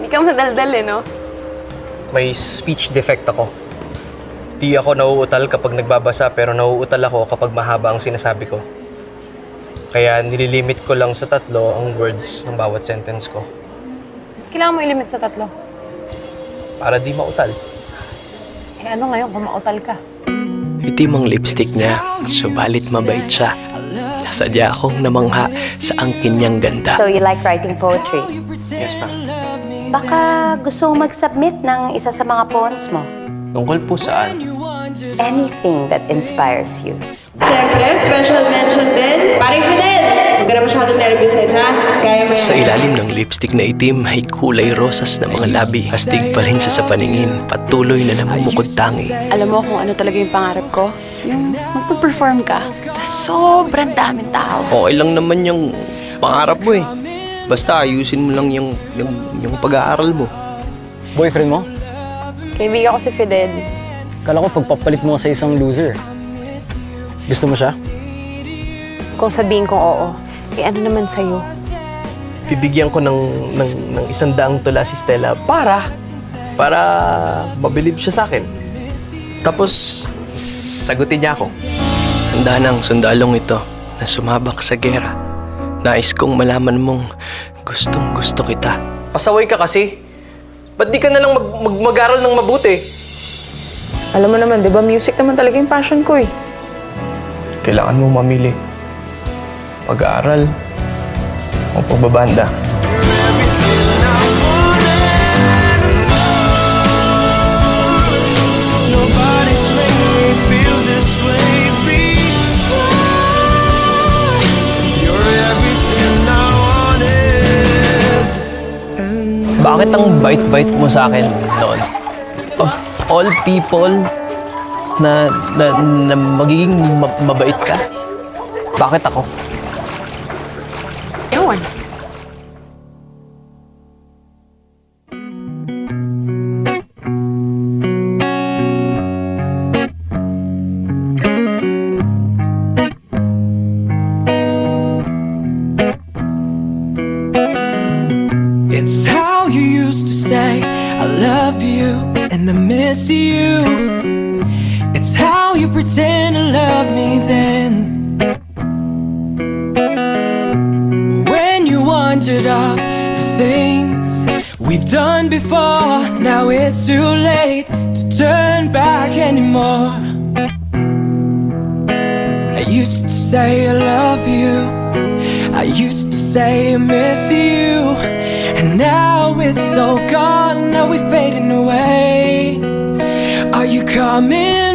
Hindi ka madaldal eh, no? May speech defect ako. Di ako nauutal kapag nagbabasa pero nauutal ako kapag mahaba ang sinasabi ko. Kaya nililimit ko lang sa 3 ang words ng bawat sentence ko. Kailangan mo ilimit sa 3. Para di mautal. Eh ano ngayon kung mautal ka? Itim ang lipstick niya, subalit mabait siya. Nasadya akong namangha sa angkin niyang ganda. So you like writing poetry? Yes, ma'am. Baka gusto mo mag-submit ng isa sa mga poems mo? Tungkol po saan? Anything that inspires you. Siyempre, special mention din. Paring Fidel! Huwag ka na masyadong nervousin, ha? Kaya mo yan. Sa ilalim ng lipstick na itim ay kulay rosas na mga labi. Astig pa rin siya sa paningin, patuloy na namumukod tangi. Alam mo kung ano talaga yung pangarap ko? Yung magpa-perform ka, tas sobrang daming tao. Okay lang naman yung pangarap mo eh. Basta ayusin mo lang yung pag-aaral mo. Boyfriend mo? Kaibigan ko si Fidel. Kala ko pagpapalit mo sa isang loser. Gusto mo siya? Kung sabihin kong oo, eh ano naman sa'yo? Bibigyan ko ng 100 tula si Stella para mabilib siya sa akin. Tapos, sagutin niya ako. Handa ng sundalong ito na sumabak sa gera. Nais kong malaman mong gustong gusto kita. Pasaway ka kasi. Ba't di ka na lang mag-aral ng mabuti? Alam mo naman, di ba music naman talaga yung passion ko eh. Kailangan mo mamili. Pag-aaral o pagbabanda. Bakit ang bait-bait mo sa akin noon? Of all people na magiging mabait ka? Bakit ako? Ewan. It's how you used to say I love you and I miss you. It's how you pretend to love me then. When you wandered off the things we've done before, now it's too late to turn back anymore. I used to say I love you, I used to say I miss you, and now it's all gone, now we're fading away. Are you coming